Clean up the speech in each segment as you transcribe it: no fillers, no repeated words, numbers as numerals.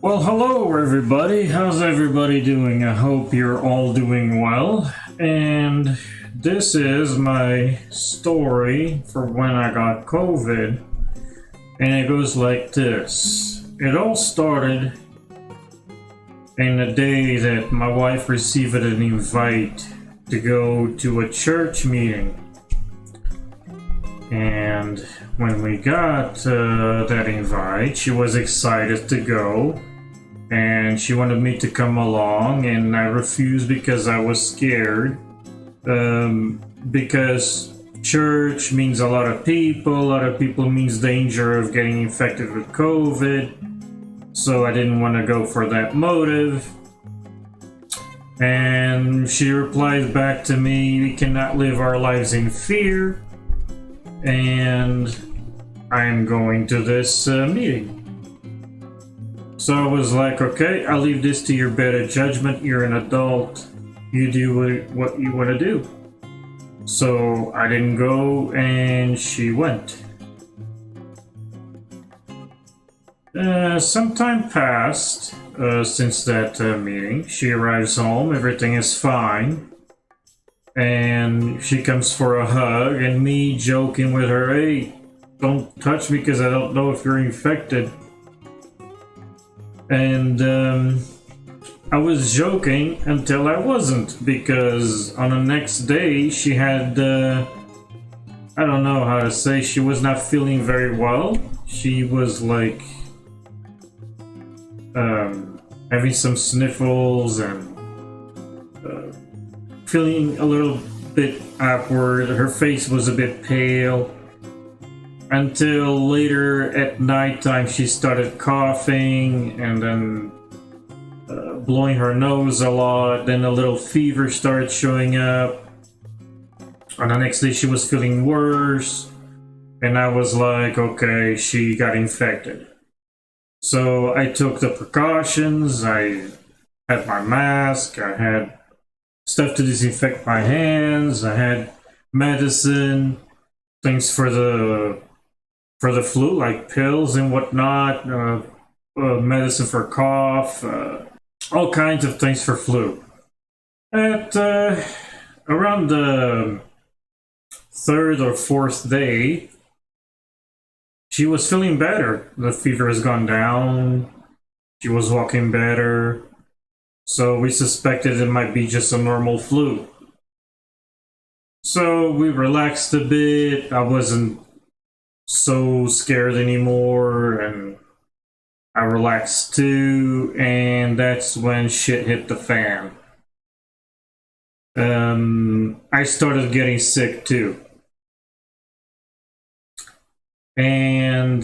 Well, hello everybody. How's everybody doing? I hope you're all doing well. And this is my story for when I got COVID. And it goes like this. It all started in the day that my wife received an invite to go to a church meeting. And when we got that invite, she was excited to go. And she wanted me to come along, and I refused because I was scared. Because church means a lot of people means danger of getting infected with COVID. So I didn't want to go for that motive. And she replied back to me, "We cannot live our lives in fear." And I am going to this meeting. So I was like, okay, I'll leave this to your better judgment. You're an adult. You do what you want to do. So I didn't go, and she went. Some time passed since that meeting. She arrives home. Everything is fine. And she comes for a hug, and me joking with her, "Hey, don't touch me because I don't know if you're infected." And I was joking until I wasn't, because on the next day she had, I don't know how to say, she was not feeling very well. She was like having some sniffles and feeling a little bit awkward. Her face was a bit pale. Until later at nighttime, she started coughing and then blowing her nose a lot. Then a little fever started showing up. On the next day, she was feeling worse. And I was like, okay, she got infected. So I took the precautions. I had my mask. I had stuff to disinfect my hands. I had medicine, things for the flu, like pills and whatnot, medicine for cough, all kinds of things for flu. At around the third or fourth day, she was feeling better. The fever has gone down. She was walking better. So we suspected it might be just a normal flu. So we relaxed a bit. I wasn't so scared anymore, and I relaxed too, and that's when shit hit the fan. I started getting sick too. And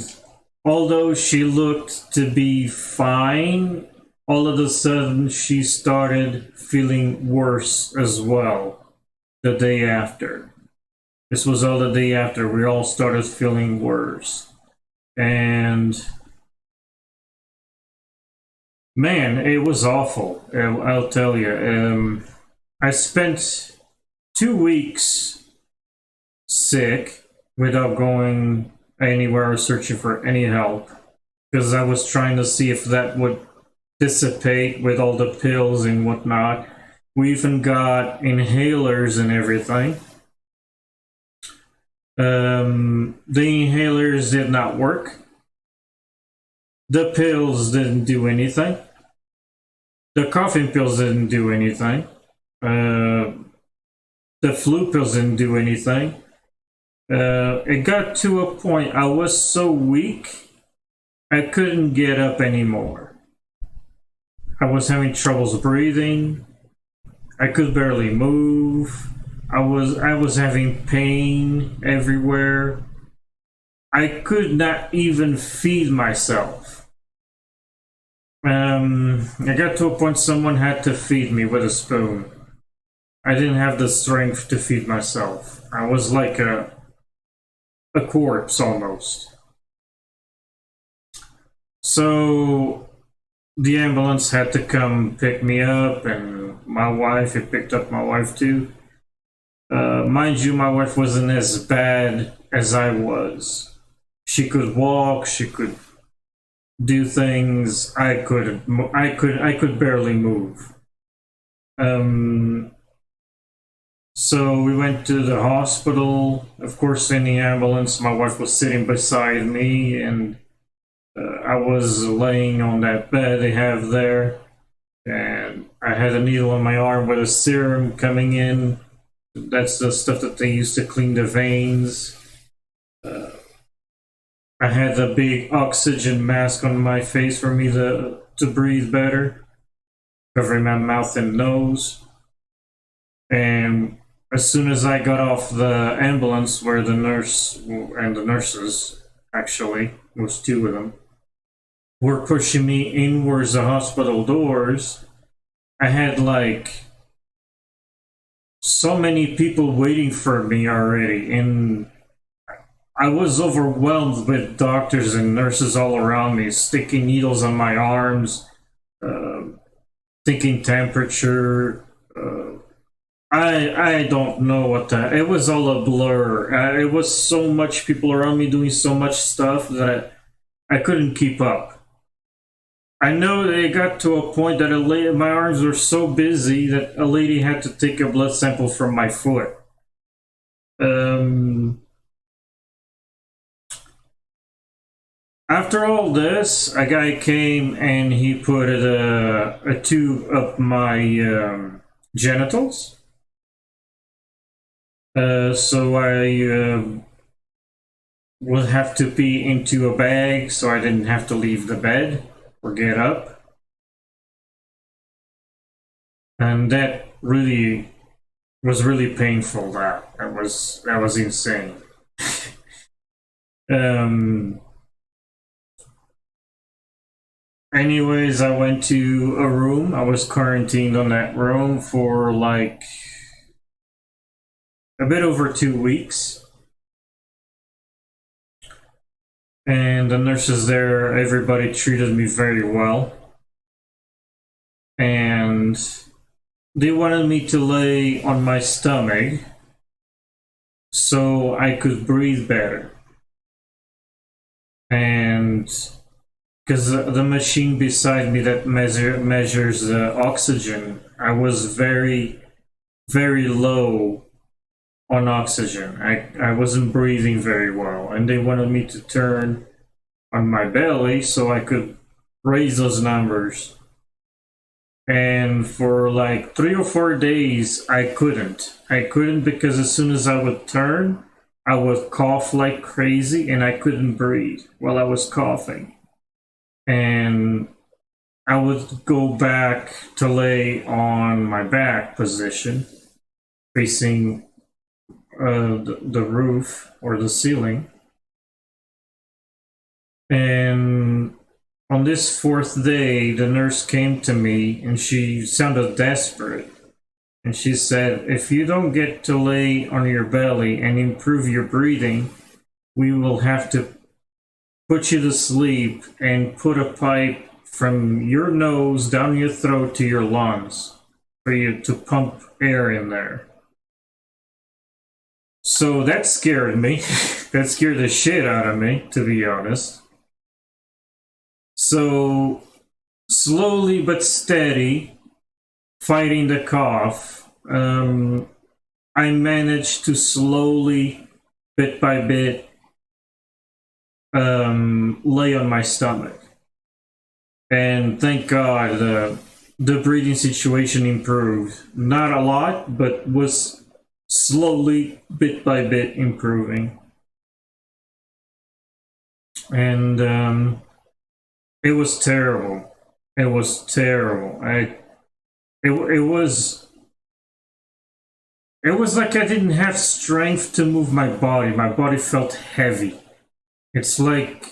although she looked to be fine, all of a sudden she started feeling worse as well the day after. This was all the day after. We all started feeling worse. And man, it was awful. I'll tell you. I spent 2 weeks sick without going anywhere or searching for any help, because I was trying to see if that would dissipate with all the pills and whatnot. We even got inhalers and everything. The inhalers did not work. The pills didn't do anything. The coughing pills didn't do anything. The flu pills didn't do anything. It got to a point I was so weak I couldn't get up anymore. I was having troubles breathing. I could barely move. I was having pain everywhere. I could not even feed myself. I got to a point someone had to feed me with a spoon. I didn't have the strength to feed myself. I was like a corpse almost. So the ambulance had to come pick me up, and my wife, it picked up my wife too. Mind you, my wife wasn't as bad as I was. She could walk, she could do things I could barely move. So we went to the hospital. Of course, in the ambulance, my wife was sitting beside me, and I was laying on that bed they have there, and I had a needle on my arm with a serum coming in. That's the stuff that they use to clean the veins. I had a big oxygen mask on my face for me to breathe better, covering my mouth and nose. And as soon as I got off the ambulance, where the nurse and the nurses, actually, was two of them, were pushing me inwards the hospital doors, I had like so many people waiting for me already, and I was overwhelmed with doctors and nurses all around me, sticking needles on my arms, taking temperature. I don't know what that. It was all a blur. It was so much people around me doing so much stuff that I couldn't keep up. I know that it got to a point that my arms were so busy that a lady had to take a blood sample from my foot. After all this, a guy came and he put a tube up my genitals. So I would have to pee into a bag, so I didn't have to leave the bed or get up. And that really was really painful. That was insane. Anyways, I went to a room. I was quarantined on that room for like a bit over 2 weeks. And the nurses there, everybody treated me very well. And they wanted me to lay on my stomach so I could breathe better. And because the machine beside me that measures the oxygen, I was very, very low on oxygen. I wasn't breathing very well, and they wanted me to turn on my belly so I could raise those numbers. And for like 3 or 4 days, I couldn't. Because as soon as I would turn, I would cough like crazy, and I couldn't breathe while I was coughing. And I would go back to lay on my back position, facing the roof or the ceiling. And on this 4th day, the nurse came to me and she sounded desperate. And she said, if you don't get to lay on your belly and improve your breathing, we will have to put you to sleep and put a pipe from your nose down your throat to your lungs for you to pump air in there. So that scared me. That scared the shit out of me, to be honest. So slowly but steady, fighting the cough, I managed to slowly, bit by bit, lay on my stomach. And thank God the breathing situation improved. Not a lot, but was slowly, bit by bit, improving. And it was terrible. It was terrible. It was like I didn't have strength to move my body. My body felt heavy. It's like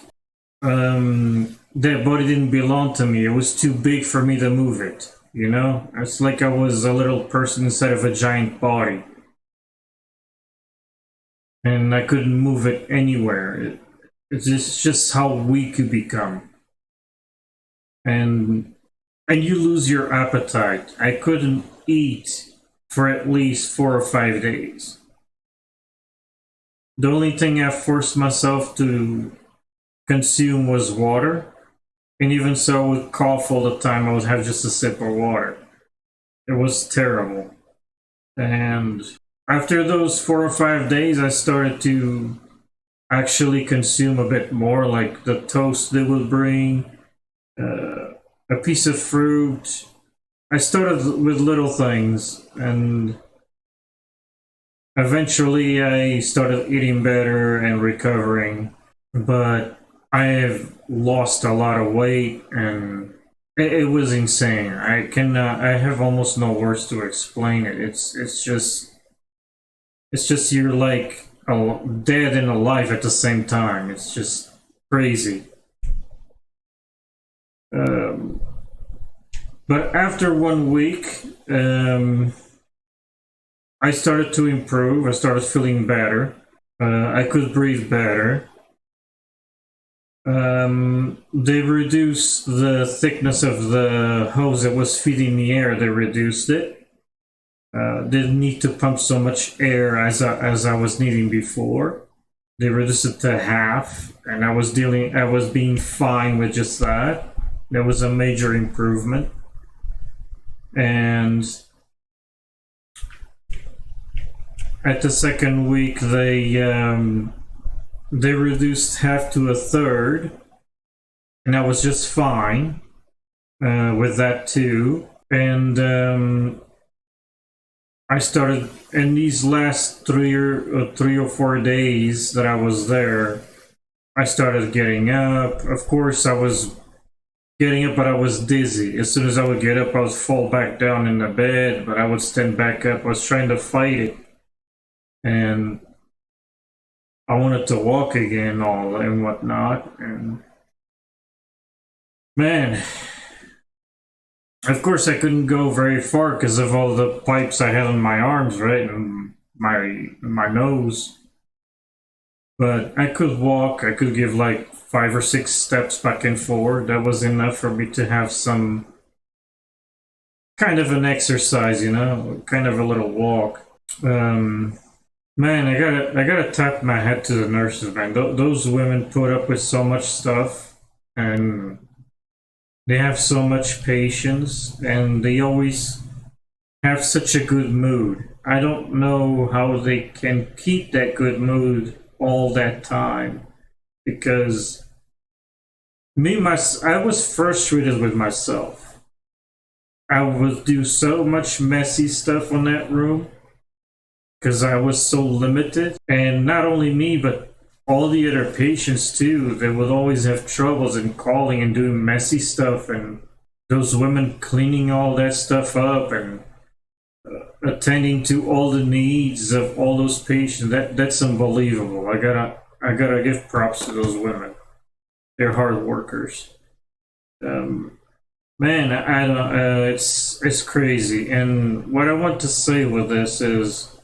that body didn't belong to me. It was too big for me to move it. You know? It's like I was a little person inside of a giant body. And I couldn't move it anywhere. It's just how weak you become. And you lose your appetite. I couldn't eat for at least 4 or 5 days. The only thing I forced myself to consume was water, And even so, I would cough all the time. I would have just a sip of water. It was terrible. And after those 4 or 5 days, I started to actually consume a bit more, like the toast they would bring, a piece of fruit. I started with little things, and eventually I started eating better and recovering. But I have lost a lot of weight, and it was insane. I cannot. I have almost no words to explain it. It's just you're like dead and alive at the same time. It's just crazy. Um, but after 1 week, I started to improve. I started feeling better. I could breathe better. They reduced the thickness of the hose that was feeding the air. They reduced it. Didn't need to pump so much air as I was needing before. They reduced it to half, and I was being fine with just that. That was a major improvement. And at the second week, they reduced half to a third, and I was just fine with that too. And I started in these last 3 or 4 days that I was there. I started getting up. Of course, I was getting up, but I was dizzy. As soon as I would get up, I would fall back down in the bed, but I would stand back up. I was trying to fight it, and I wanted to walk again, all and whatnot. And man, of course, I couldn't go very far because of all the pipes I had on my arms, right, and my nose. But I could walk. I could give like 5 or 6 steps back and forward. That was enough for me to have some kind of an exercise, kind of a little walk. Man, I gotta tap my head to the nurses, man. Those women put up with so much stuff, and they have so much patience, and they always have such a good mood. I don't know how they can keep that good mood all that time, because I was frustrated with myself. I would do so much messy stuff on that room because I was so limited. And not only me, but all the other patients too, they would always have troubles in calling and doing messy stuff, and those women cleaning all that stuff up and attending to all the needs of all those patients. That's unbelievable. I gotta give props to those women. They're hard workers. Man, I don't. It's crazy. And what I want to say with this is,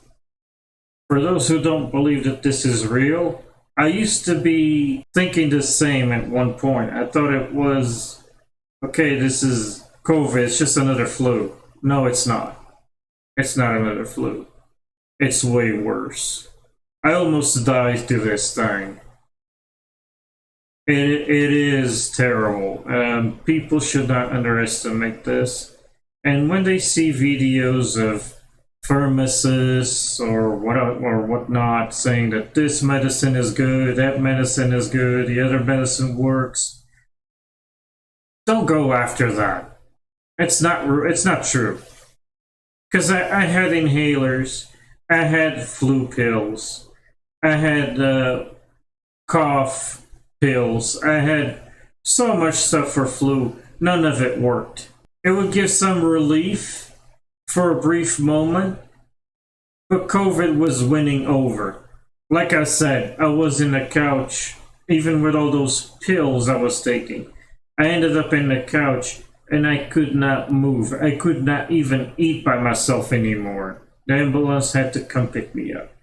for those who don't believe that this is real, I used to be thinking the same at one point. I thought it was, okay, this is COVID, it's just another flu. No, it's not. It's not another flu. It's way worse. I almost died to this thing. It is terrible. People should not underestimate this. And when they see videos of pharmacists or whatnot saying that this medicine is good, that medicine is good, the other medicine works, don't go after that. It's not true. Because I had inhalers, I had flu pills, I had cough pills, I had so much stuff for flu. None of it worked. It would give some relief for a brief moment, but COVID was winning over. Like I said, I was in the couch, even with all those pills I was taking. I ended up in the couch, and I could not move. I could not even eat by myself anymore. The ambulance had to come pick me up.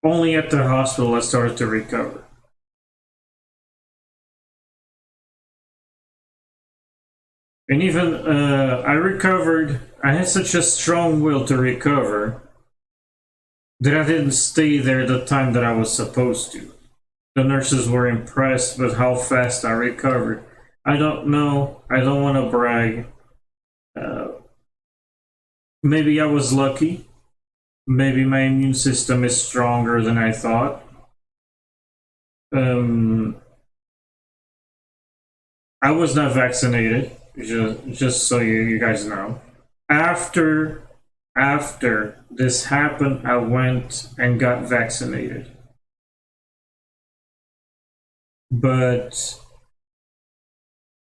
Only at the hospital I started to recover. And even I recovered. I had such a strong will to recover that I didn't stay there the time that I was supposed to. the nurses were impressed with how fast I recovered. I don't know. I don't want to brag. Uh, Maybe I was lucky. Maybe my immune system is stronger than I thought. Um, I was not vaccinated, just so you guys know. After after this happened, I went and got vaccinated. But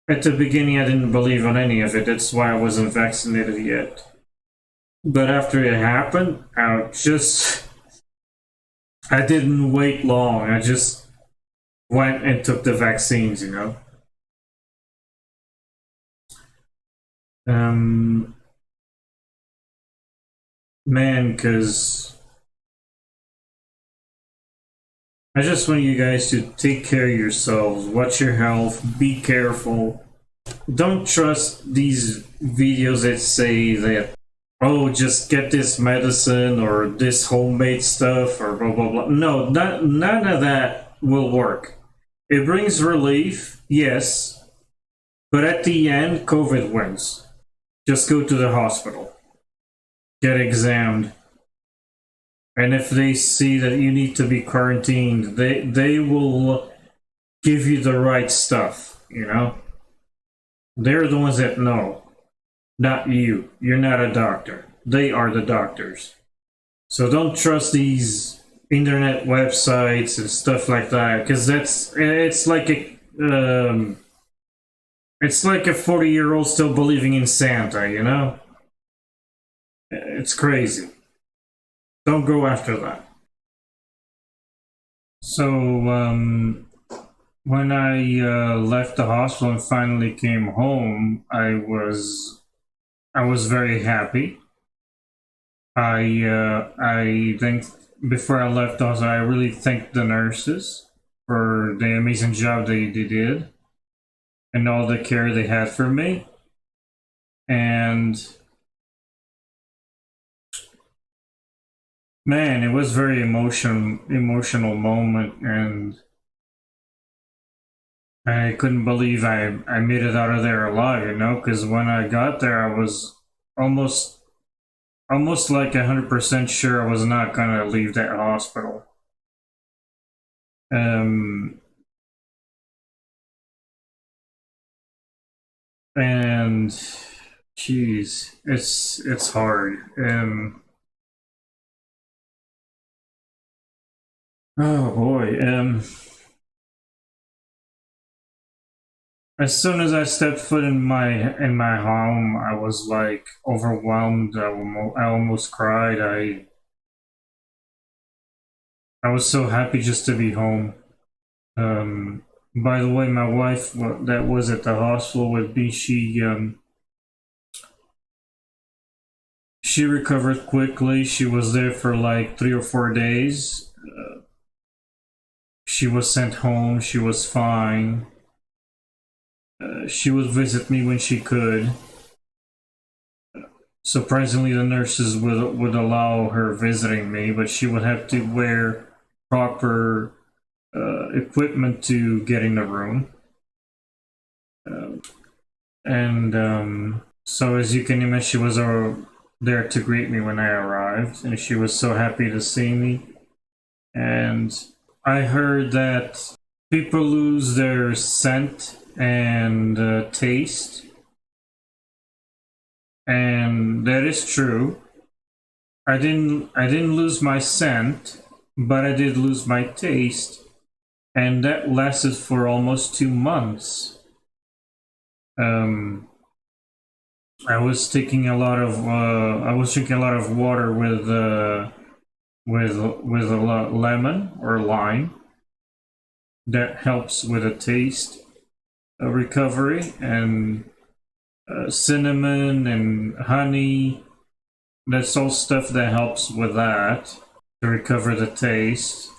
at the beginning, I didn't believe on any of it. That's why I wasn't vaccinated yet. But after it happened, I didn't wait long. I just went and took the vaccines, you know. Um, Man, because I just want you guys to take care of yourselves, watch your health, be careful. Don't trust these videos that say that, oh, just get this medicine or this homemade stuff or blah blah blah. No, none of that will work. It brings relief, yes, but at the end, COVID wins. Just go to the hospital, get examined, and if they see that you need to be quarantined, they will give you the right stuff. You know, they're the ones that know, not you. You're not a doctor. They are the doctors. So don't trust these internet websites and stuff like that, because it's like a 40-year-old still believing in Santa. You know, it's crazy. Don't go after that. So when I left the hospital and finally came home, I was very happy. I think before I left the hospital, I really thanked the nurses for the amazing job they did and all the care they had for me. And man, it was very emotional moment, and I couldn't believe I made it out of there alive, you know, because when I got there, I was almost like 100% sure I was not gonna leave that hospital. Um, and jeez, it's hard. Oh boy. As soon as I stepped foot in my home, I was like overwhelmed. I almost cried. I was so happy just to be home. By the way, my wife that was at the hospital with me, she recovered quickly. She was there for like 3 or 4 days. She was sent home. She was fine. She would visit me when she could. Surprisingly, the nurses would allow her visiting me, but she would have to wear proper equipment to get in the room. And so, as you can imagine, she was there to greet me when I arrived, and she was so happy to see me. And I heard that people lose their scent and taste, and that is true. I didn't lose my scent, but I did lose my taste, and that lasted for almost 2 months. I was taking a lot of I was drinking a lot of water with a lot lemon or lime. That helps with the taste recovery, and cinnamon and honey. That's all stuff that helps with that to recover the taste.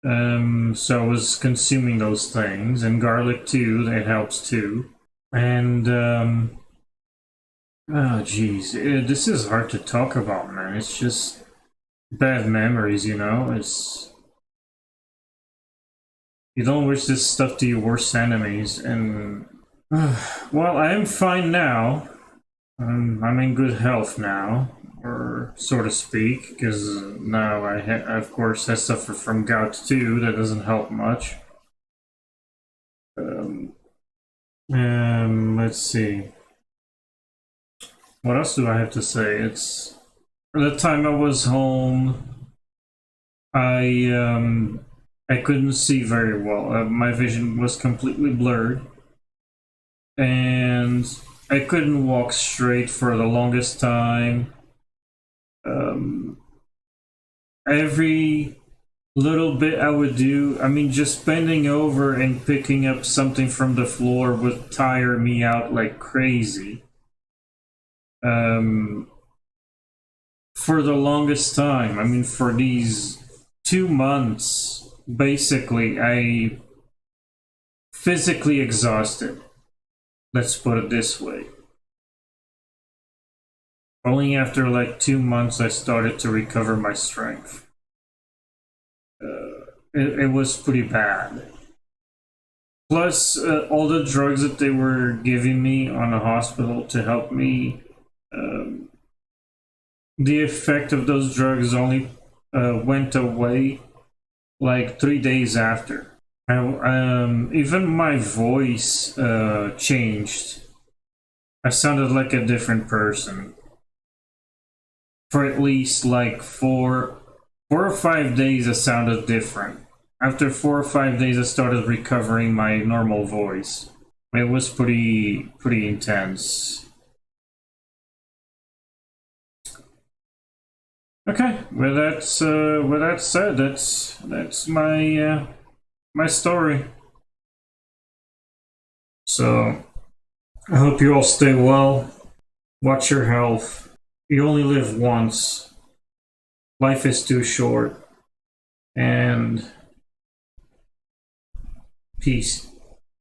So I was consuming those things, and garlic too. That helps too. And oh geez, this is hard to talk about, man. It's just bad memories, you know. You don't wish this stuff to your worst enemies, and well, I am fine now. I'm in good health now, or so to speak, because now of course, I suffer from gout too. That doesn't help much. Let's see. What else do I have to say? It's the time I was home. I couldn't see very well. My vision was completely blurred, and I couldn't walk straight for the longest time. Every little bit I would do, I mean, just bending over and picking up something from the floor would tire me out like crazy. For the longest time, I mean, for these 2 months, basically, I physically exhausted. Let's put it this way. Only after like 2 months I started to recover my strength. It was pretty bad. Plus, all the drugs that they were giving me on the hospital to help me, the effect of those drugs only went away like 3 days after. Even my voice changed. I sounded like a different person. For at least like 4 or 5 days, I sounded different. After 4 or 5 days, I started recovering my normal voice. It was pretty intense. Okay, with that said, that's my story. So I hope you all stay well. Watch your health. You only live once. Life is too short. And peace.